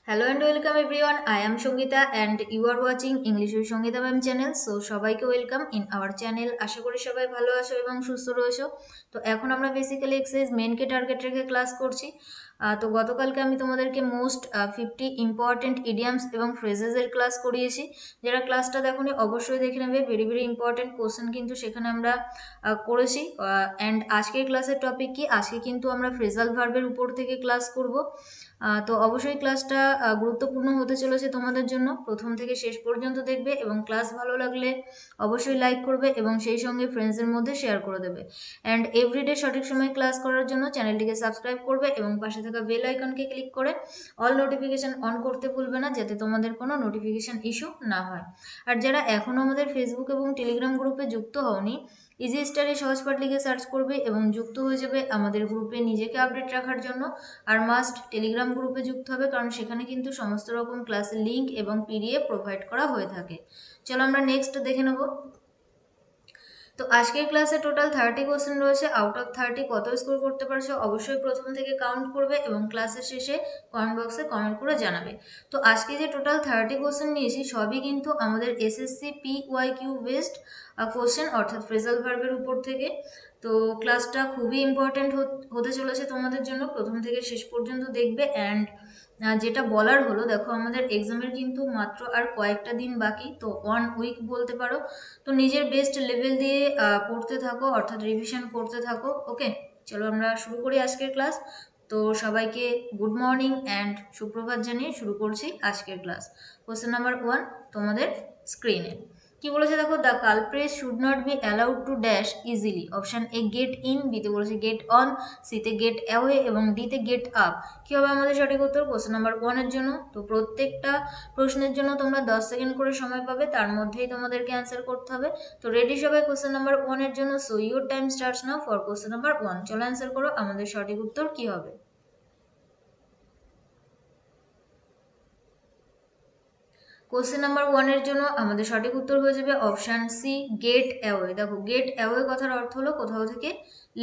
Hello and welcome everyone. I am Shongita and you are watching English with Shongita Ma'am channel. So সবাইকে welcome in our channel. আশা করি সবাই ভালো আছো এবং সুস্থ রয়েছো। তো এখন আমরা বেসিক্যালি এক্সারসাইজ মেনকে টার্গেট রেখে ক্লাস করছি। তো গতকালকে আমি তোমাদেরকে মোস্ট 50 ইম্পর্টেন্ট ইডিয়ামস এবং ফ্রেজেসের ক্লাস করিয়েছি। যারা ক্লাসটা দেখোনি অবশ্যই দেখে নেবে, ভেরি ভেরি ইম্পর্টেন্ট কোশ্চেন কিন্তু সেখানে আমরা করেছি। অ্যান্ড আজকের ক্লাসের টপিক কি, আজকে কিন্তু আমরা ফ্রেজাল ভার্বের উপর থেকে ক্লাস করব। তো অবশ্যই ক্লাসটা গুরুত্বপূর্ণ হতে চলেছে তোমাদের জন্য, প্রথম থেকে শেষ পর্যন্ত দেখবে এবং ক্লাস ভালো লাগলে অবশ্যই লাইক করবে এবং সেই সঙ্গে ফ্রেন্ডসদের মধ্যে শেয়ার করে দেবে। অ্যান্ড এভরিডে সঠিক সময়ে ক্লাস করার জন্য চ্যানেলটিকে সাবস্ক্রাইব করবে এবং পাশে থাকা বেল আইকনকে ক্লিক করে অল নোটিফিকেশান অন করতে ভুলবে না, যাতে তোমাদের কোনো নোটিফিকেশান ইস্যু না হয়। আর যারা এখনও আমাদের ফেসবুক এবং টেলিগ্রাম গ্রুপে যুক্ত হওনি, ইজি স্টাডি সহজপাঠ লিখে সার্চ করবে এবং যুক্ত হয়ে যাবে আমাদের গ্রুপে নিজেকে আপডেট রাখার জন্য। আর মাস্ট টেলিগ্রাম গ্রুপে যুক্ত হবে, কারণ সেখানে কিন্তু সমস্ত রকম ক্লাসের লিঙ্ক এবং পিডিএফ প্রোভাইড করা হয়ে থাকে। চলো আমরা নেক্সট দেখে নেব। তো আজকের ক্লাসে টোটাল 30 কোশ্চেন রয়েছে। আউট অফ 30 কত স্কোর করতে পারছো অবশ্যই প্রথম থেকে কাউন্ট করবে এবং ক্লাসের শেষে কমেন্ট বক্সে কমেন্ট করে জানাবে। তো আজকে যে টোটাল 30 কোশ্চেন নিয়েছি সবই কিন্তু আমাদের এসএসসি PYQ বেসড কোশ্চেন, অর্থাৎ ফ্রেজাল ভার্বের উপর থেকে। তো ক্লাসটা খুবই ইম্পর্টেন্ট হতে চলেছে তোমাদের জন্য, প্রথম থেকে শেষ পর্যন্ত দেখবে। অ্যান্ড যেটা বলার হলো, দেখো আমাদের এক্সামের কিন্তু মাত্র আর কয়েকটা দিন বাকি, তো 1 উইক বলতে পারো। তো নিজের বেস্ট লেভেল দিয়ে পড়তে থাকো, অর্থাৎ রিভিশন করতে থাকো। ওকে, চলো আমরা শুরু করি আজকের ক্লাস। তো সবাইকে গুড মর্নিং অ্যান্ড সুপ্রভাত জানিয়ে শুরু করছি আজকের ক্লাস। কোশ্চেন নাম্বার 1 তোমাদের স্ক্রিনে কি বলেছে দেখো, the culprit should not be allowed to dash easily. Option A get in, বিতে বলেছে গেট অন, সিতে গেট অ্যাওয়ে এবং ডিতে গেট আপ। কি হবে আমাদের সঠিক উত্তর কোশ্চেন নাম্বার 1 এর জন্য? তো প্রত্যেকটা প্রশ্নের জন্য তোমরা 10 সেকেন্ড করে সময় পাবে, তার মধ্যেই তোমাদেরকে অ্যান্সার করতে হবে। তো রেডি সবাই কোশ্চেন নাম্বার 1 এর জন্য? So your time starts now for question number 1। চলো অ্যান্সার করো, আমাদের সঠিক উত্তর কি হবে? কোশ্চেন নাম্বার 1 এর জন্য আমাদের সঠিক উত্তর হয়ে যাবে অপশান সি, গেট অ্যাওয়ে। দেখো গেট অ্যাওয়ে কথার অর্থ হলো কোথাও থেকে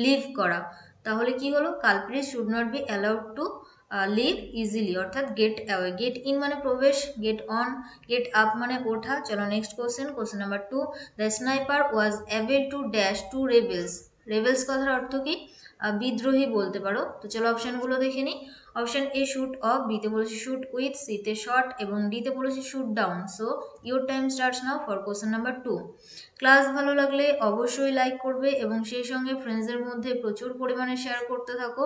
লিভ করা। তাহলে কি হলো, culprit should not be allowed to leave easily, অর্থাৎ গেট অ্যাওয়ে। গেট ইন মানে প্রবেশ, গেট অন, গেট আপ মানে ওঠা। চলো next question, question number 2, the sniper was able to dash to rebels. Rebels কথার অর্থ কি? বিদ্রোহী বলতে পারো। তো চলো অপশানগুলো দেখে নিই। অপশন এ শুট অফ, বিতে বলেছি শুট উইথ, সিতে শট এবং ডিতে বলেছি shoot down. So your time starts now for question number 2। Class ভালো লাগলে অবশ্যই লাইক করবে এবং সেই সঙ্গে ফ্রেন্ডসদের মধ্যে প্রচুর পরিমাণে শেয়ার করতে থাকো।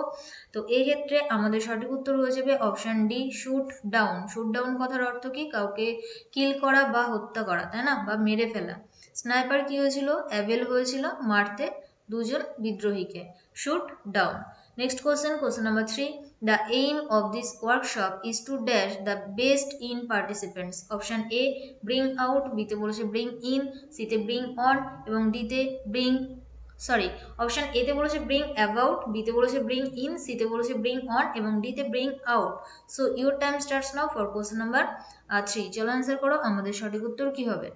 তো এই ক্ষেত্রে আমাদের সঠিক উত্তর হয়ে যাবে option D, shoot down. Shoot down কথার অর্থ কি? কাউকে কিল করা বা হত্যা করা, তাই না, বা মেরে ফেলা। স্নাইপার কি হয়েছিল? অ্যাবেল হয়েছিল মারতে দুজন বিদ্রোহীকে। Shoot down. Next question, question number 3, the aim of this workshop is to dash the best in participants. Option A bring out, বিতে বলেছে bring in, সিতে bring on এবং ডিতে bring অপশন এতে বলেছে bring about, বিতে বলেছে bring in, সিতে বলেছে bring on এবং ডিতে bring out। So your time starts now for question number 3। চলো অ্যান্সার করো, আমাদের সঠিক উত্তর কি হবে?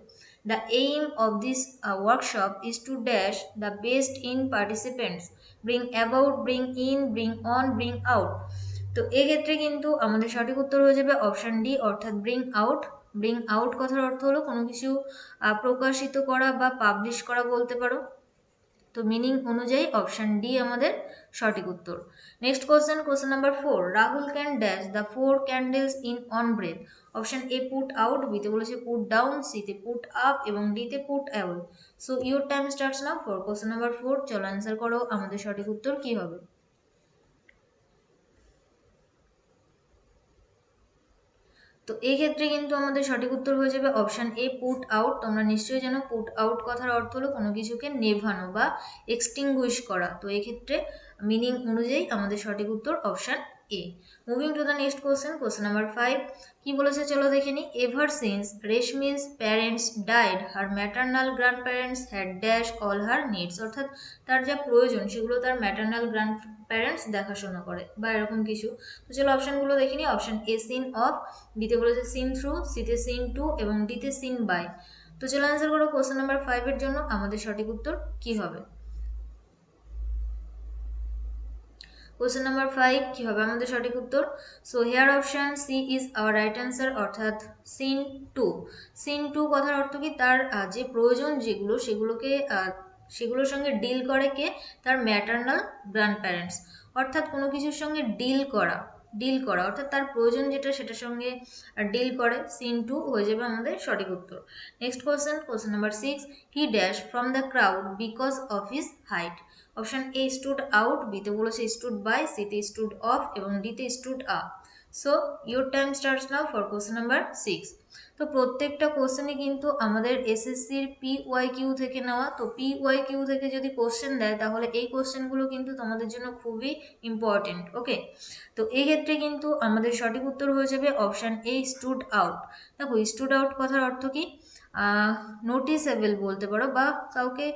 The aim of this workshop is to dash the best in participants, bring about, bring in, bring on, bring out। তো এক্ষেত্রে কিন্তু আমাদের সঠিক উত্তর হয়ে যাবে অপশন ডি, অর্থাৎ ব্রিং আউট। ব্রিং আউট কথার অর্থ হলো কোনো কিছু প্রকাশিত করা বা পাবলিশ করা বলতে পারো। তো মিনিং অনুযায়ী অপশন ডি আমাদের সঠিক উত্তর। Next question, question number 4, Rahul can dash the 4 candles in one breath. Option A put out, বিতে বলেছে পুট ডাউন, সিতে পুট আপ এবং ডিতে put away. So your time starts now for question number 4। চলো answer করো, আমাদের সঠিক উত্তর কি হবে? তো এই ক্ষেত্রে কিন্তু আমাদের সঠিক উত্তর হয়ে যাবে অপশন এ, পুট আউট। তোমরা নিশ্চয়ই জানো পুট আউট কথার অর্থ হলো কোনো কিছুকে নেভানো বা এক্সটিংগুইশ করা। তো এই ক্ষেত্রে মিনিং অনুযায়ী আমাদের সঠিক উত্তর option A. Moving to the next question, question number 5, কি বলেছে চলো দেখে নিই। Ever since Reshmi's parents died her maternal grand parents had dash all her needs. অর্থাৎ তার যা প্রয়োজন সেগুলো তার ম্যাটার্নাল গ্র্যান্ড প্যারেন্টস দেখাশোনা করে বা এরকম কিছু। তো চলো অপশানগুলো দেখে নিই। অপশন এ সিন অফ, বিতে বলেছে সিন থ্রু, সিতে সিন টু এবং ডিতে সিন বাই। তো চলো অ্যান্সার করো কোশ্চেন নাম্বার 5 এর জন্য, আমাদের সঠিক উত্তর কি হবে? কোশ্চেন নাম্বার 5 কি হবে আমাদের সঠিক উত্তর? So here option C is our right answer, অর্থাৎ সিন টু। সিন টু কথার অর্থ কি, তার যে প্রয়োজন যেগুলো সেগুলোর সঙ্গে ডিল করে কে? তার ম্যাটারনাল গ্র্যান্ড প্যারেন্টস। অর্থাৎ কোনো কিছুর সঙ্গে ডিল করা অর্থাৎ তার প্রয়োজন যেটা সেটার সঙ্গে ডিল করে, সিন টু হয়ে যাবে আমাদের সঠিক উত্তর। Next question number 6, he dash from the crowd because of his height. Option A stood out, বিতে বলেছে স্টুড বাই, সিতে স্টুড অফ এবং ডিতে stood up. So your time starts now for question number 6। তো প্রত্যেকটা কোশ্চেনই কিন্তু আমাদের এসএসসির PYQ থেকে নেওয়া। তো PYQ থেকে যদি কোশ্চেন দেয় তাহলে এই কোশ্চেনগুলো কিন্তু তোমাদের জন্য খুবই ইম্পর্টেন্ট। ওকে, তো এই ক্ষেত্রে কিন্তু আমাদের সঠিক উত্তর হয়ে যাবে অপশান এ স্টুড আউট। দেখো স্টুড আউট কথার অর্থ কি? নোটিসেবল বলতে পারো, বা কাউকে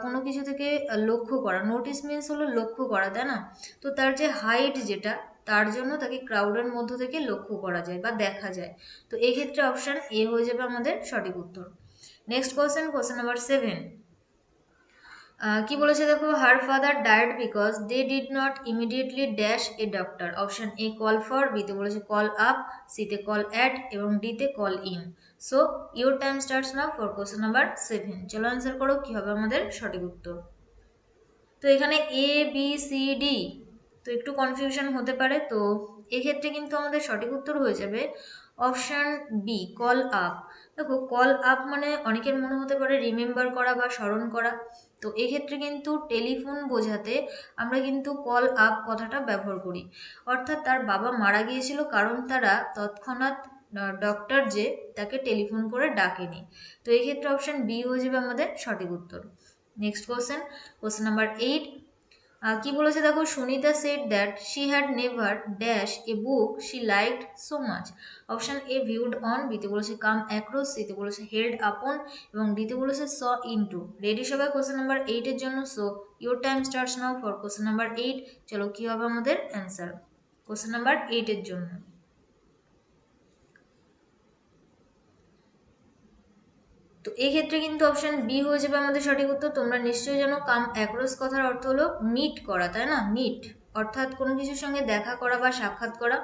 কোনো কিছু থেকে লক্ষ্য করা। নোটিস মিন্স হলো লক্ষ্য করা, তাই না? তো তার যে হাইট যেটা, তার জন্য তাকে ক্রাউডের মধ্য থেকে লক্ষ্য করা যায় বা দেখা যায়। তো এই ক্ষেত্রে অপশান এ হয়ে যাবে আমাদের সঠিক উত্তর। নেক্সট কোশ্চেন নাম্বার 7, কি বলেছে দেখো, her father died because they did not immediately dash a doctor. Option A call for, বিতে বলেছে কল আপ, সিতে কল অ্যাট এবং ডিতে call in. So your time starts now for question number 7। চলো answer করো কি হবে আমাদের সঠিক উত্তর। তো এখানে ABCD, তো একটু কনফিউশন হতে পারে। তো এক্ষেত্রে কিন্তু আমাদের সঠিক উত্তর হয়ে যাবে অপশান বি, কল আপ। দেখো কল আপ মানে অনেকের মনে হতে পারে রিমেম্বার করা বা স্মরণ করা। তো এক্ষেত্রে কিন্তু টেলিফোন বোঝাতে আমরা কিন্তু কল আপ কথাটা ব্যবহার করি। অর্থাৎ তার বাবা মারা গিয়েছিল কারণ তারা তৎক্ষণাৎ ডক্টর যে তাকে টেলিফোন করে ডাকেনি। তো এক্ষেত্রে অপশান বি হয়ে যাবে আমাদের সঠিক উত্তর। নেক্সট কোশ্চেন নাম্বার 8, কি বলেছে দেখো, Sunita said that she had never dash a book she liked so much. Option A viewed on, বিতে বলেছে কাম অ্যাক্রস, সিতে বলেছে হেল্ড আপন এবং ডিতে বলেছে স ইনটু। রেডি সবাই কোশ্চেন নাম্বার 8 এর জন্য? So your time starts now for question number 8। চলো কি হবে আমাদের অ্যান্সার কোশ্চেন নাম্বার 8 এর জন্য। তো এই ক্ষেত্রে কিন্তু অপশন বি হয়ে যাবে আমাদের সঠিক উত্তর। তোমরা নিশ্চয়ই জানো কাম অ্যাক্রস কথার অর্থ হলো মিট করা, তাই না? মিট অর্থাৎ কোনো কিছুর সঙ্গে দেখা করা বা সাক্ষাৎ করা।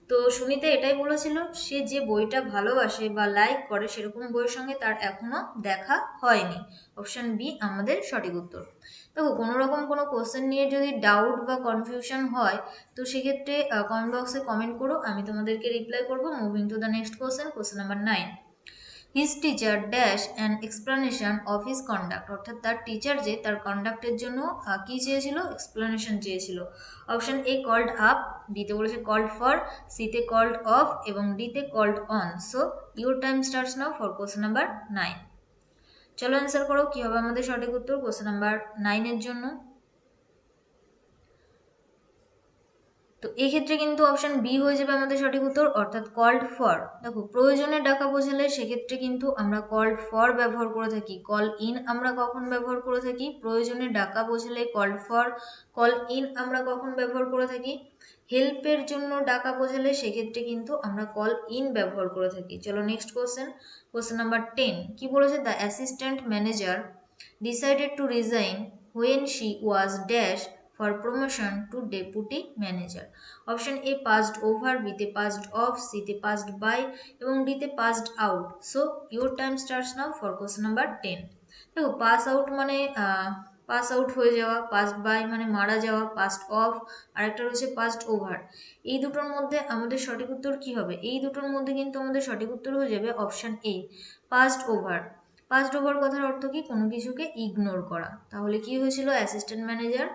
তো সুনিতা এটাই বলেছিল, সে যে বইটা ভালোবাসে বা লাইক করে সেরকম বইয়ের সঙ্গে তার এখনো দেখা হয়নি। অপশন বি আমাদের সঠিক উত্তর। দেখো কোনো রকম কোনো কোশ্চেন নিয়ে যদি ডাউট বা কনফিউশন হয় তো সেক্ষেত্রে কমেন্ট বক্সে কমেন্ট করো, আমি তোমাদেরকে রিপ্লাই করবো। Moving to the next question number 9, his teacher dash an explanation of his conduct. অর্থাৎ তার টিচার যে তার কন্ডাক্টের জন্য কি চেয়েছিল? এক্সপ্লানেশন চেয়েছিল। অপশন এ কল্ড আপ, বিতে বলেছে কল্ড ফর, সিতে কল্ড অফ এবং ডিতে called on. So your time starts now for question number 9। চলো অ্যান্সার করো কি হবে আমাদের সঠিক উত্তর কোশ্চেন নাম্বার 9 এর জন্য। তো এক্ষেত্রে কিন্তু অপশন বি হয়ে যাবে আমাদের সঠিক উত্তর, অর্থাৎ কল্ড ফর। দেখো প্রয়োজনে ডাকা বোঝালে সেক্ষেত্রে কিন্তু আমরা কল্ড ফর ব্যবহার করে থাকি। কল ইন আমরা কখন ব্যবহার করে থাকি? প্রয়োজনে ডাকা বোঝালে কল্ড ফর। কল ইন আমরা কখন ব্যবহার করে থাকি? হেল্পের জন্য ডাকা বোঝালে সেক্ষেত্রে কিন্তু আমরা কল ইন ব্যবহার করে থাকি। চলো নেক্সট কোশ্চেন নাম্বার 10, কি বলেছে, the assistant manager decided to resign when she was dash for promotion to deputy manager. Option A passed over, বিতে পাসড অফ, সিতে পাসড বাই এবং ডিতে passed out. So your time starts now for question number 10। দেখো pass out মানে pass out হয়ে যাওয়া, passed by মানে মারা যাওয়া, পাসড অফ, আরেকটা রয়েছে পাসড ওভার। এই দুটোর মধ্যে আমাদের সঠিক উত্তর কি হবে? এই দুটোর মধ্যে কিন্তু আমাদের সঠিক উত্তর হয়ে যাবে option A passed over. Passed over কথার অর্থ কি? কোনো কিছুকে ইগনোর করা। তাহলে কি হয়েছিল? Assistant manager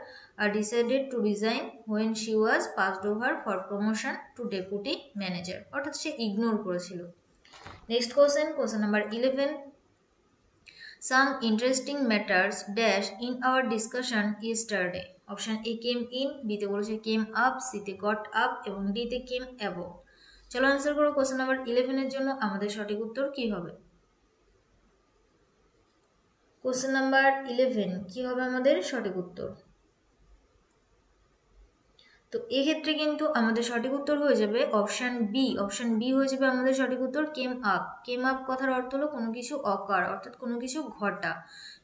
decided to resign when she was passed over for promotion to deputy manager, অর্থাৎ সে ইগনোর করেছিল। Next question number 11, some interesting matters dash in our discussion yesterday. Option A came in, বিতে বলেছে came up, সিতে got up এবং ডিতে কেম above. চলো answer করো question number 11 এর জন্য আমাদের সঠিক উত্তর কি হবে? কোশ্চেন নাম্বার 11 কি হবে আমাদের সঠিক উত্তর? তো এক্ষেত্রে কিন্তু আমাদের সঠিক উত্তর হয়ে যাবে অপশান বি। অপশান বি হয়ে যাবে আমাদের সঠিক উত্তর, কেম আপ। কেম আপ কথার অর্থ হলো কোনো কিছু অকার, অর্থাৎ কোনো কিছু ঘটা।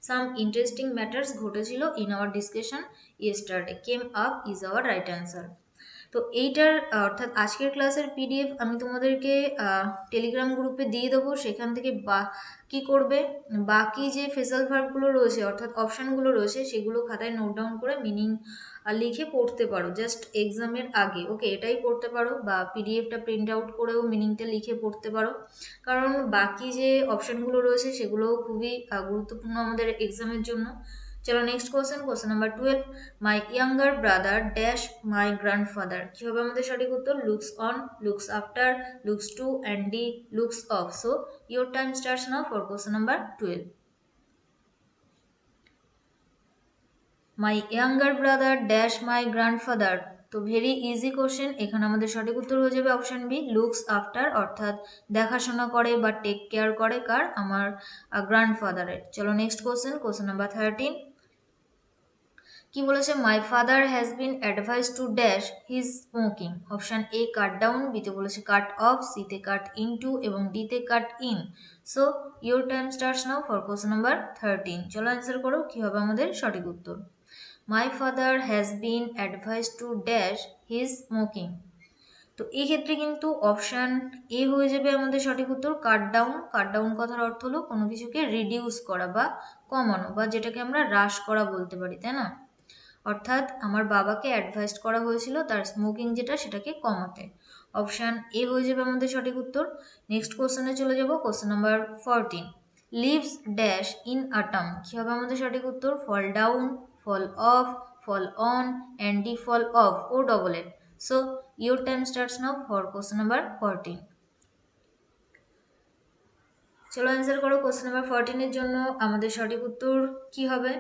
সাম ইন্টারেস্টিং ম্যাটার্স ঘটেছিল in our discussion yesterday. Came up is our right answer. তো এইটার অর্থাৎ আজকের ক্লাসের পিডিএফ আমি তোমাদেরকে টেলিগ্রাম গ্রুপে দিয়ে দেবো। সেখান থেকে কি করবে, বাকি যে ফেসাল ভার্বগুলো রয়েছে অর্থাৎ অপশানগুলো রয়েছে সেগুলো খাতায় নোট ডাউন করে মিনিং লিখে পড়তে পারো জাস্ট এক্সামের আগে। ওকে, এটাই করতে পারো, বা পিডিএফটা প্রিন্ট আউট করেও মিনিংটা লিখে পড়তে পারো, কারণ বাকি যে অপশানগুলো রয়েছে সেগুলোও খুবই গুরুত্বপূর্ণ আমাদের এক্সামের জন্য। চলো next question, question number 12। My younger brother dash my grandfather. কি হবে আমাদের সঠিক উত্তর? Looks on, looks after, looks to and D looks off. So your time starts now for question number 12। My younger brother dash my grandfather. তো very easy question, এখানে আমাদের সঠিক উত্তর হয়ে যাবে অপশান বি, লুকস আফটার, অর্থাৎ দেখাশোনা করে বা টেক কেয়ার করে কার? আমার গ্র্যান্ডফাদারের। চলো নেক্সট কোশ্চেন, কোশ্চেন নাম্বার 13। কি বলেছে? My father has been advice to dash his smoking. Option A cut down, বিতে বলেছে কাট অফ, সিতে কাট ইনটু এবং ডিতে cut in. So your time starts now for question number 13। চলো answer করো, কি হবে আমাদের সঠিক উত্তর? My father has been advice to dash his smoking. তো এই ক্ষেত্রে কিন্তু অপশান এ হয়ে যাবে আমাদের সঠিক উত্তর, কাট ডাউন। কাট ডাউন কথার অর্থ হলো কোনো কিছুকে রিডিউস করা বা কমানো, বা যেটাকে আমরা হ্রাস করা বলতে পারি, তাই না? অর্থাৎ আমার বাবাকে অ্যাডভাইস করা হয়েছিল তার স্মোকিং যেটা সেটাকে কমাতে। অপশান এ হয়ে যাবে আমাদের সঠিক উত্তর। নেক্সট কোশ্চেনে চলে যাব, question number 14। Leaves dash in autumn. কি হবে আমাদের সঠিক উত্তর? Fall down, fall off, fall on and D fall off ও double at. So your time starts now for question number 14। চলো অ্যান্সার করো, কোশ্চেন নাম্বার 14 এর জন্য আমাদের সঠিক উত্তর কি হবে?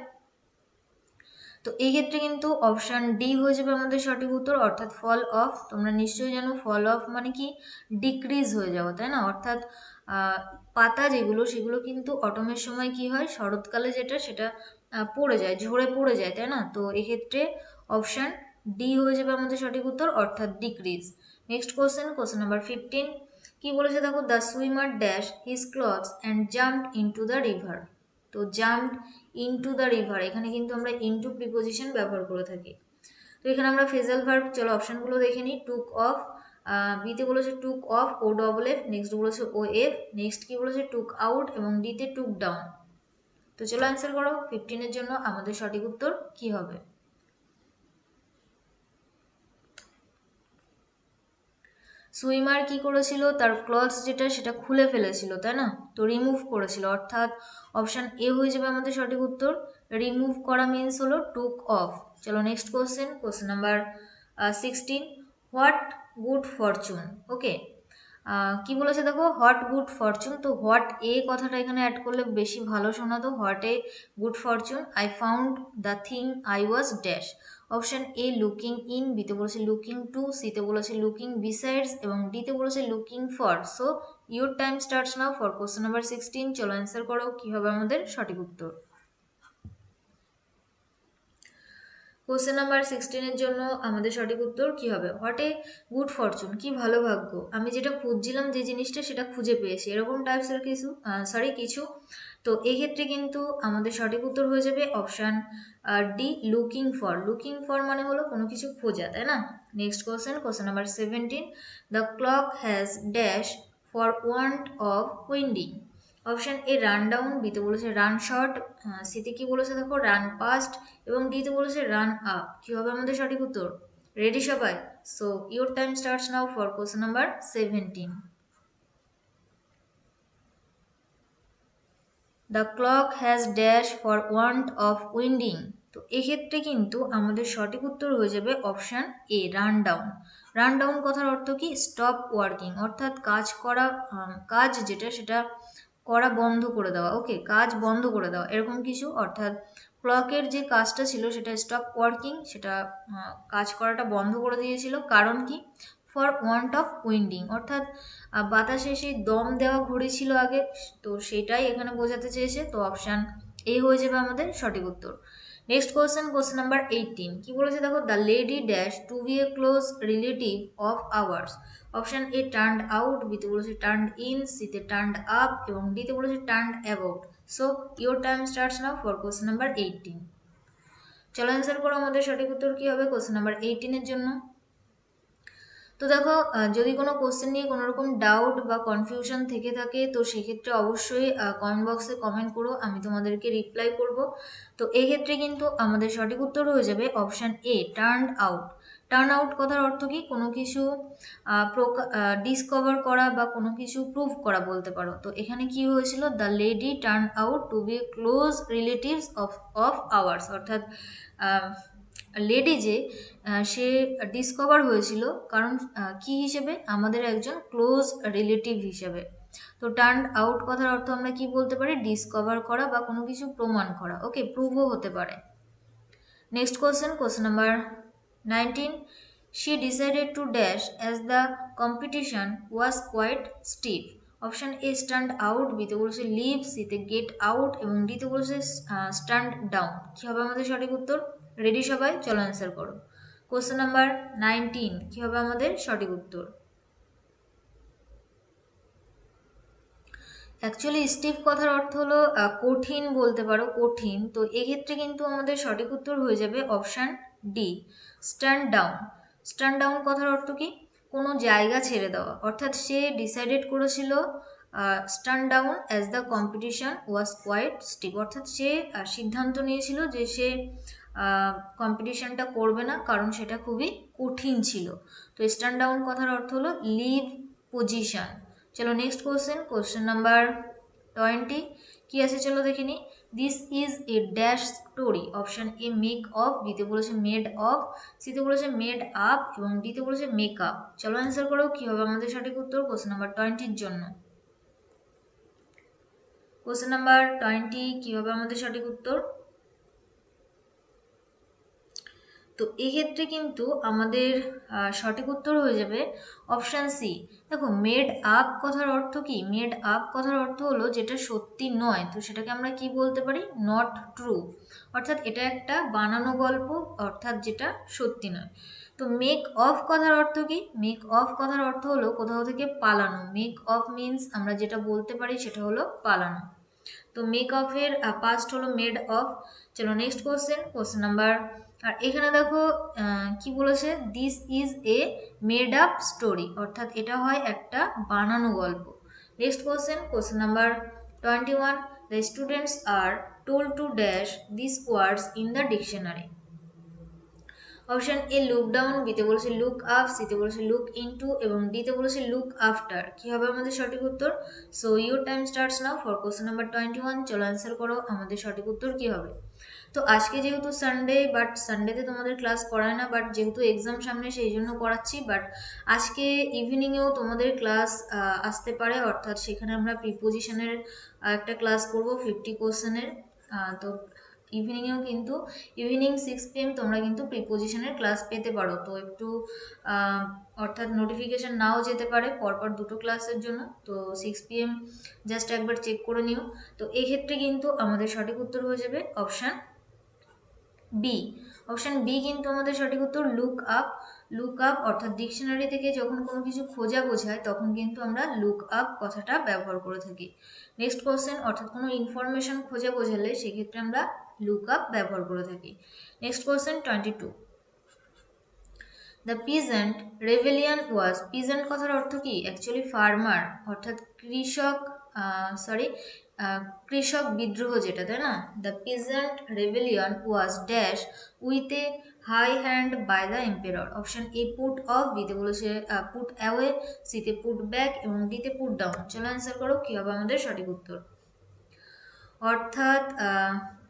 তো এই ক্ষেত্রে কিন্তু অপশান ডি হয়ে যাবে আমাদের সঠিক উত্তর, অর্থাৎ ফল অফ। তোমরা নিশ্চয়ই জানো ফল অফ মানে কি? ডিক্রিজ হয়ে যাওয়া, তাই না? অর্থাৎ পাতা যেগুলো সেগুলো কিন্তু অটমের সময় কি হয়, শরৎকালে যেটা সেটা পড়ে যায়, ঝরে পড়ে যায়, তাই না? তো এক্ষেত্রে অপশান ডি হয়ে যাবে আমাদের সঠিক উত্তর, অর্থাৎ decrease. Next question, question number 15। কি বলেছে দেখো? The swimmer dash his clothes and jumped into the river. তো জাম্পড ইনটু দ্য রিভার, এখানে কিন্তু আমরা ইনটু প্রিপোজিশন ব্যবহার করে থাকি। তো এখানে আমরা ফেজাল ভার্ব, চলো অপশনগুলো দেখে নিই। টুক অফ, বিতে বলেছে টুক অফ ও ডবল এফ, নেক্সট বলেছে ও এফ, নেক্সট কি বলেছে? টুক আউট এবং ডিতে টুক ডাউন। তো চলো অ্যান্সার করো, 15 এর জন্য আমাদের সঠিক উত্তর কি হবে? সুইমার কি করেছিল? তার ক্লথস যেটা সেটা খুলে ফেলেছিল, তাই না? তো রিমুভ করেছিল, অর্থাৎ অপশান এ হয়ে যাবে আমাদের সঠিক উত্তর। রিমুভ করা মিন্স হলো টুক অফ। চলো next question, question number 16। What good fortune. Okay, কি বলেছে দেখো? What good fortune. তো হোয়াট এ কথাটা এখানে অ্যাড করলে বেশি ভালো শোনাতো। What a good fortune I found the thing I was dash. Option A looking in, বিতে বলেছে লুকিং টু, সিতে বলেছে লুকিং বিসাইডস এবং ডিতে বলেছে looking for. So your time starts now for question number 16। চলো অ্যান্সার করো, কি হবে আমাদের সঠিক উত্তর? কোশ্চেন নাম্বার 16 এর জন্য আমাদের সঠিক উত্তর কি হবে? হোয়াট এ গুড ফরচুন, কি ভালো ভাগ্য, আমি যেটা খুঁজছিলাম যে জিনিসটা সেটা খুঁজে পেয়েছি, এরকম টাইপসের কিছু। তো এই ক্ষেত্রে কিন্তু আমাদের সঠিক উত্তর হয়ে যাবে option D, looking for. Looking for মানে হলো কোনো কিছু খোঁজা, তাই না? Next question, question number 17। The clock has dash for want of winding. Option A run down, বিতে বলেছে রান শর্ট, সিতে কি বলেছে দেখো? রান পাস্ট এবং ডিতে বলেছে রান আপ। কি হবে আমাদের সঠিক উত্তর? রেডি সবাই? So your time starts now for question number 17। The clock has dash for want of winding. তো এক্ষেত্রে কিন্তু আমাদের সঠিক উত্তর হয়ে যাবে option A, run down. Run down কথার অর্থ কি? স্টপ ওয়ার্কিং, অর্থাৎ কাজ করা, কাজ যেটা সেটা করা বন্ধ করে দেওয়া। ওকে, কাজ বন্ধ করে দেওয়া এরকম কিছু। অর্থাৎ ক্লকের যে কাজটা ছিল সেটা স্টপ ওয়ার্কিং, সেটা কাজ করাটা বন্ধ করে দিয়েছিল। কারণ কি? ফর ওয়ান্ট অফ উইন্ডিং, অর্থাৎ বাতাসে সেই দম দেওয়া ঘড়ি ছিল আগে, তো সেটাই এখানে বোঝাতে চেয়েছে। তো অপশান এ হয়ে যাবে আমাদের সঠিক উত্তর। নেক্সট কোশ্চেন নাম্বার 18 কি বলেছে দেখো, the lady dash to be a close relative of ours. Option A turned out, বিতে বলেছে টার্নড ইন, সিতে টার্নড আপ এবং ডিতে বলেছে turned about. So your time starts now for question number 18। চলো অ্যান্সার করো, আমাদের সঠিক উত্তর কি হবে কোশ্চেন নাম্বার 18 এর জন্য। তো দেখো, যদি কোনো কোশ্চেন নিয়ে কোনো রকম ডাউট বা কনফিউশন থেকে থাকে তো সেক্ষেত্রে অবশ্যই কমেন্ট বক্সে কমেন্ট করো, আমি তোমাদেরকে রিপ্লাই করব। তো এই ক্ষেত্রে কিন্তু আমাদের সঠিক উত্তর হয়ে যাবে option A turned out. Turn out কথার অর্থ কি, কোনো কিছু ডিসকভার করা বা কোনো কিছু প্রুভ করা বলতে পারো। তো এখানে কি হয়েছিল, the lady turn out to be close relatives of ours, অর্থাৎ লেডি যে সে ডিসকভার হয়েছিল, কারণ কি হিসেবে, আমাদের একজন ক্লোজ রিলেটিভ হিসেবে। তো টার্ন আউট কথার অর্থ আমরা কি বলতে পারি, ডিসকভার করা বা কোনো কিছু প্রমাণ করা, ওকে, প্রুভও হতে পারে। Next question number 19 she decided to dash as the competition was quite stiff। Option A stand out, বিতে বলেছে লিভ, সিতে গেট আউট এবং ডিতে বলেছে স্ট্যান্ড ডাউন। কি হবে আমাদের সঠিক উত্তর? রেডি সবাই, চলো অ্যান্সার করো। কোশ্চেন নাম্বার 19 কি হবে আমাদের সঠিক উত্তর? অ্যাকচুয়ালি স্টিফ কথার অর্থ হলো কঠিন বলতে পারো, কঠিন। তো এক্ষেত্রে কিন্তু আমাদের সঠিক উত্তর হয়ে যাবে option D stand down. Stand down কথার অর্থ কি, কোনো জায়গা ছেড়ে দেওয়া, অর্থাৎ সে ডিসাইডেড করেছিল stand down as the competition was quite stiff, অর্থাৎ সে সিদ্ধান্ত নিয়েছিল যে সে কম্পিটিশনটা করবে না কারণ সেটা খুবই কঠিন ছিল। তো স্ট্যান্ড ডাউন কথার অর্থ হলো লিভ পজিশন। চলো নেক্সট কোশ্চেন নাম্বার 20 কি আছে চলো দেখে নিই। This is a dash story. Option A make of, বিতে বলেছে মেড অফ, সিতে বলেছে মেড আপ এবং ডিতে বলেছে মেক আপ। চলো অ্যান্সার করো, কি হবে আমাদের সঠিক উত্তর কোশ্চেন নাম্বার 20 জন্য? কোশ্চেন নাম্বার 20 কি হবে আমাদের সঠিক উত্তর? তো এক্ষেত্রে কিন্তু আমাদের সঠিক উত্তর হয়ে যাবে অপশান সি। দেখো, মেড আপ কথার অর্থ কি, মেড আপ কথার অর্থ হলো যেটা সত্যি নয়, তো সেটাকে আমরা কি বলতে পারি, নট ট্রু, অর্থাৎ এটা একটা বানানো গল্প, অর্থাৎ যেটা সত্যি নয়। তো মেক অফ কথার অর্থ কি, মেক অফ কথার অর্থ হলো কোথাও থেকে পালানো। মেক অফ মিনস আমরা যেটা বলতে পারি সেটা হলো পালানো। তো মেক অফের পাস্ট হলো মেড অফ। চলো নেক্সট কোশ্চেন নাম্বার, আর এখানে দেখো কি বলেছে, this is a made up story, অর্থাৎ এটা হয় একটা বানানো গল্প। Next question number 21 the students are told to dash this words in the dictionary. Option A look down, বিতে বলেছে লুক আপ, সিতে বলেছে লুক ইনটু এবং ডিতে বলেছে লুক আফটার। কি হবে আমাদের সঠিক উত্তর? So your time starts now for question number 21। চলো অ্যান্সার করো, আমাদের সঠিক উত্তর কি হবে? তো আজকে যেহেতু সানডে, বাট সানডেতে তোমাদের ক্লাস করায় না, বাট যেহেতু এক্সাম সামনে সেই জন্য করাচ্ছি। বাট আজকে ইভিনিংয়েও তোমাদের ক্লাস আসতে পারে, অর্থাৎ সেখানে আমরা প্রিপোজিশনের একটা ক্লাস করব 50 কোশ্চেনের। তো ইভিনিংয়েও কিন্তু ইভিনিং 6 PM তোমরা কিন্তু প্রিপোজিশনের ক্লাস পেতে পারো। তো একটু অর্থাৎ নোটিফিকেশান নাও যেতে পারে পরপর দুটো ক্লাসের জন্য। তো 6 PM জাস্ট একবার চেক করে নিও। তো এক্ষেত্রে কিন্তু আমাদের সঠিক উত্তর হয়ে যাবে অপশান বি। অপশান বি কিন্তু আমাদের সঠিক উত্তর লুক আপ। লুক আপ অর্থাৎ ডিকশনারি থেকে যখন কোনো কিছু খোঁজা বোঝায় তখন কিন্তু আমরা লুক আপ কথাটা ব্যবহার করে থাকি। নেক্সট কোশ্চেন, অর্থাৎ কোনো ইনফরমেশন খোঁজা বোঝালে সেক্ষেত্রে আমরা লুক আপ ব্যবহার করে থাকি। Next question 22 the peasant রেভেলিয়ান was. Peasant কথার অর্থ কি, অ্যাকচুয়ালি ফার্মার, অর্থাৎ কৃষক বিদ্রোহ যেটা, তাই না? The peasant rebellion was dash with a high hand by the emperor. Option A put off, বিতে বলেছে পুট অ্যাওয়ে, সিতে পুট ব্যাক এবং ডিতে পুট ডাউন। চলো অ্যান্সার করো, কি হবে আমাদের সঠিক উত্তর? অর্থাৎ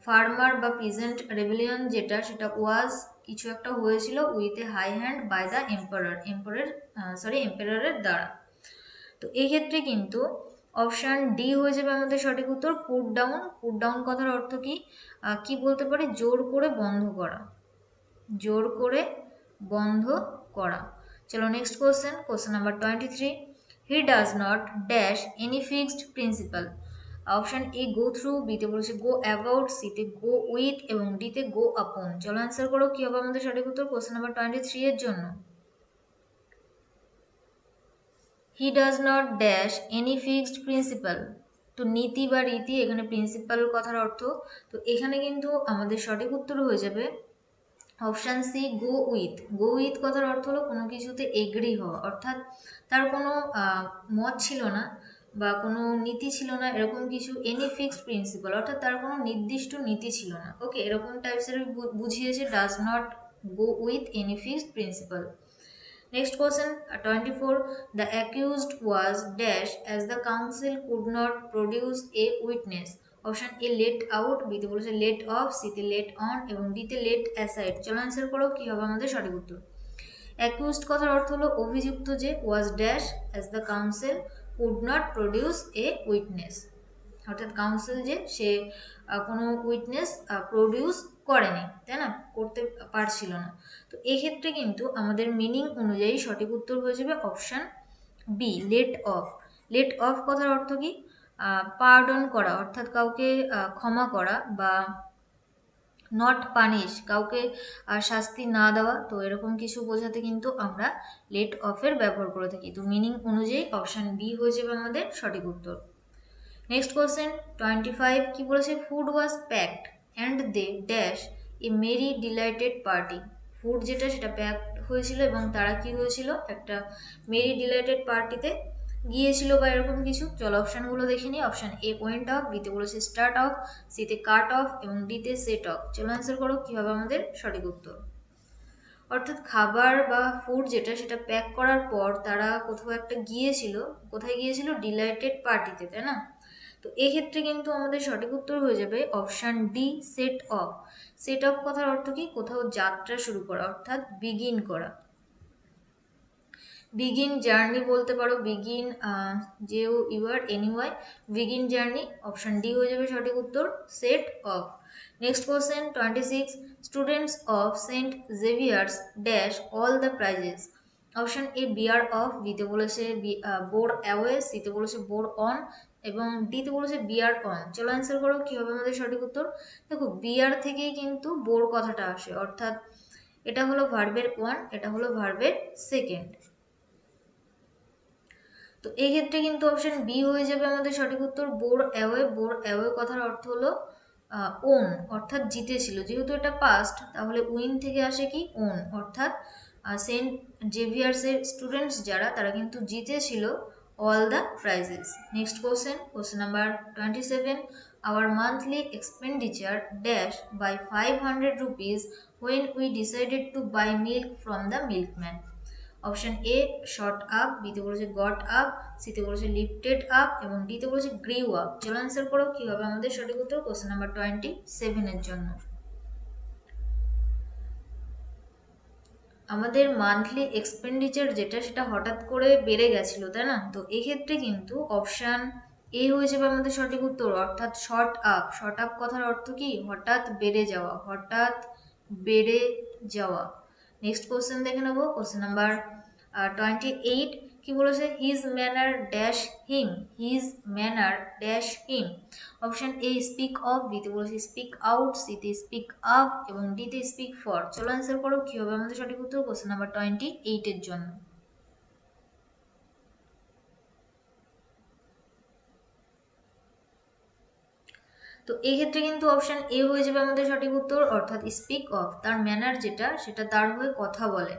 ফার্মার বা পিজেন্ট রেভেলিয়ন যেটা, সেটা ওয়াজ কিছু একটা হয়েছিল with a high hand by the এম্পারারের দ্বারা। তো এই ক্ষেত্রে কিন্তু অপশান ডি হয়ে যাবে আমাদের সঠিক উত্তর পুট ডাউন। পুট ডাউন কথার অর্থ কি, কি বলতে পারি, জোর করে বন্ধ করা, জোর করে বন্ধ করা। চলো next question number 23 he does not dash any fixed principal. Option A go through, বিতে বলেছে গো অ্যাবাউট, সিতে গো উইথ এবং ডিতে গো আপন। চলো অ্যান্সার করো কি হবে আমাদের সঠিক উত্তর কোশ্চেন নাম্বার 23 এর জন্য। He does not dash any fixed principal. তো নীতি বা রীতি এখানে প্রিন্সিপাল কথার অর্থ। তো এখানে কিন্তু আমাদের সঠিক উত্তর হয়ে যাবে option C go with. Go with কথার অর্থ হলো কোনো কিছুতে এগ্রি হওয়া, অর্থাৎ তার কোনো মত ছিল না বা কোনো নীতি ছিল না এরকম কিছু। এনি ফিক্সড প্রিন্সিপাল অর্থাৎ তার কোনো নির্দিষ্ট নীতি ছিল না। ওকে, এরকম টাইপসের বুঝিয়েছে does not go with any fixed principal. Next question, 24. The accused was dash as the council could not produce a witness. Option A late out, বিতে বলেছে লেট অফ, সিতে লেট অন এবং ডিতে লেট অ্যাসাইড। চলো answer করো কি হবে আমাদের সঠিক উত্তর। অ্যাকিউজড কথার অর্থ হলো অভিযুক্ত যে, was dash as the council could not produce A witness, অর্থাৎ কাউন্সিল যে সে কোনো উইটনেস প্রডিউস করেনি, তাই না, করতে পারছিল না। তো এক্ষেত্রে কিন্তু আমাদের মিনিং অনুযায়ী সঠিক উত্তর হয়ে যাবে option B let off. Let off কথার অর্থ কি, পার্ডন করা, অর্থাৎ কাউকে ক্ষমা করা, বা নট পানিশ, কাউকে শাস্তি না দেওয়া। তো এরকম কিছু বোঝাতে কিন্তু আমরা লেট অফের ব্যবহার করে থাকি। তো মিনিং অনুযায়ী অপশান বি হয়ে যাবে আমাদের সঠিক উত্তর। নেক্সট কোয়েশ্চেন 25 কি বলেছে, food was packed and they dash a merry delighted party. Food যেটা সেটা প্যাকড হয়েছিল এবং তারা কি হয়েছিল, একটা মেরি ডিলাইটেড পার্টিতে গিয়েছিল বা এরকম কিছু। চলো অপশানগুলো দেখে নিই। অপশান এ পয়েন্ট অফ, বিতে বলেছে স্টার্ট অফ, সিতে কাট অফ এবং ডিতে সেট অফ। চলো অ্যান্সার করো কি হবে আমাদের সঠিক উত্তর। অর্থাৎ খাবার বা ফুড যেটা সেটা প্যাক করার পর তারা কোথাও একটা গিয়েছিল। কোথায় গিয়েছিল, ডিলাইটেড পার্টিতে, তাই না। তো এক্ষেত্রে কিন্তু আমাদের সঠিক উত্তর হয়ে যাবে option D set of. Set of কথার অর্থ কি, কোথাও যাত্রা শুরু করা, অর্থাৎ বিগিন করা। বিগিন জার্নি বলতে পারো, বিগিন যেও your anyway, begin journey. Option D হয়ে যাবে সঠিক উত্তর set off. Next question 26 students of saint Xavier's dash all the prizes. Option A bear off, বিতে বলেছে বোর অ্যাওয়ে, সিতে বলেছে বোর অন এবং ডিতে বলেছে বিয়ার অন। চলো অ্যান্সার করো কি হবে আমাদের সঠিক উত্তর। দেখো বিয়ার থেকেই কিন্তু বোর কথাটা আসে, অর্থাৎ এটা হলো ভার্বের ওয়ান, এটা হলো ভার্বের সেকেন্ড। তো এই ক্ষেত্রে কিন্তু অপশন বি হয়ে যাবে আমাদের সঠিক উত্তর বোর অ্যাওয়ে। বোর অ্যাওয়ে কথার অর্থ হলো ওন, অর্থাৎ জিতেছিল। যেহেতু এটা পাস্ট তাহলে উইন থেকে আসে কি ওন, অর্থাৎ সেন্ট জেভিয়ার্সের স্টুডেন্টস যারা তারা কিন্তু জিতেছিল all the prizes. Next question, question number 27, our monthly expenditure dash by 500 rupees when we decided to buy milk from the milkman. Option a short up, বিতে বলেছে গট আপ, সিতে বলেছে lifted up এবং ডিতে বলেছে গ্রিউ আপ। চলো answer করো কি হবে আমাদের সঠিক উত্তর কোশ্চেন নাম্বার 27 এর জন্য। আমাদের মান্থলি এক্সপেন্ডিচার যেটা সেটা হঠাৎ করে বেড়ে গেছিল, তাই না। তো এক্ষেত্রে কিন্তু অপশান এ হয়ে যাবে আমাদের সঠিক উত্তর, অর্থাৎ শর্ট আপ। শর্ট আপ কথার অর্থ কি, হঠাৎ বেড়ে যাওয়া, হঠাৎ বেড়ে যাওয়া। নেক্সট কোশ্চেন দেখে নেবো, কোশ্চেন নাম্বার 28 কি বলেছে, his manner dash him, his manner dash him. Option A speak of, বিতে বলেছে স্পিক আউট, সিতে স্পিক আপ এবং ডিতে স্পিক ফর। চলো অ্যান্সার করো কি হবে আমাদের সঠিক উত্তর কোশ্চেন নাম্বার 28 এর জন্য। তো এই ক্ষেত্রে কিন্তু অপশন এ হয়ে যাবে আমাদের সঠিক উত্তর, অর্থাৎ স্পিক অফ। তার ম্যানার যেটা সেটা তার হয়ে কথা বলে,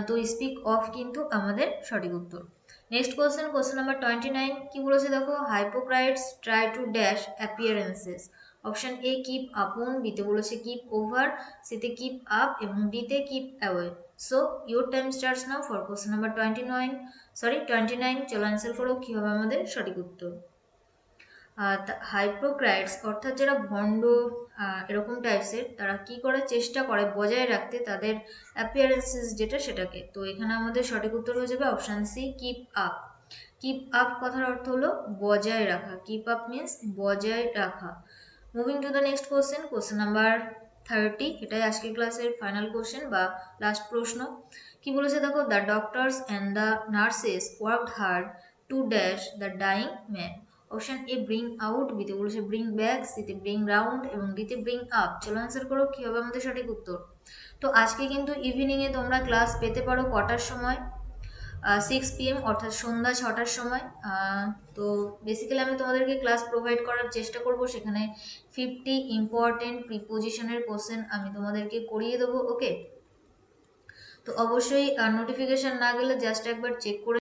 তো স্পিক অফ কিন্তু আমাদের সঠিক উত্তর। নেক্সট কোশ্চেন, কোশ্চেন নাম্বার 29 কি বলেছে দেখো, hypocrites try to dash appearances. Option A keep upon, বিতে বলেছে কিপ ওভার, সিতে কিপ আপ এবং ডিতে keep away. So your time starts now for question number 29। চলো অ্যান্সার করো কি হবে আমাদের সঠিক উত্তর। হাইপোক্রাইটস অর্থাৎ যারা ভণ্ড এরকম টাইপসের, তারা কি করার চেষ্টা করে বজায় রাখতে তাদের অ্যাপিয়ারেন্সেস যেটা সেটাকে। তো এখানে আমাদের সঠিক উত্তর হয়ে যাবে option C keep up. Keep up কথার অর্থ হলো বজায় রাখা, কিপ আপ মিনস বজায় রাখা। Moving to the next question, question number 30, এটাই আজকের ক্লাসের ফাইনাল কোশ্চেন বা লাস্ট প্রশ্ন। কি বলেছে দেখো, the doctors and the nurses worked hard to dash the dyeing man. Option A bring out, বিতে বলেছে ব্রিং ব্যাক, সিতে ব্রিং রাউন্ড এবং ডিতে ব্রিং আপ। চলো অ্যান্সার করো কি হবে আমাদের সঠিক উত্তর। তো আজকে কিন্তু ইভিনিংয়ে তোমরা ক্লাস পেতে পারো কটার সময়, 6 PM অর্থাৎ সন্ধ্যা 6টার সময়। তো বেসিক্যালি আমি তোমাদেরকে ক্লাস প্রোভাইড করার চেষ্টা করব, সেখানে 50 ইম্পর্টেন্ট প্রিপোজিশনের কোশ্চেন আমি তোমাদেরকে করিয়ে দেবো। ওকে, তো অবশ্যই নোটিফিকেশন না গেলে জাস্ট একবার চেক করে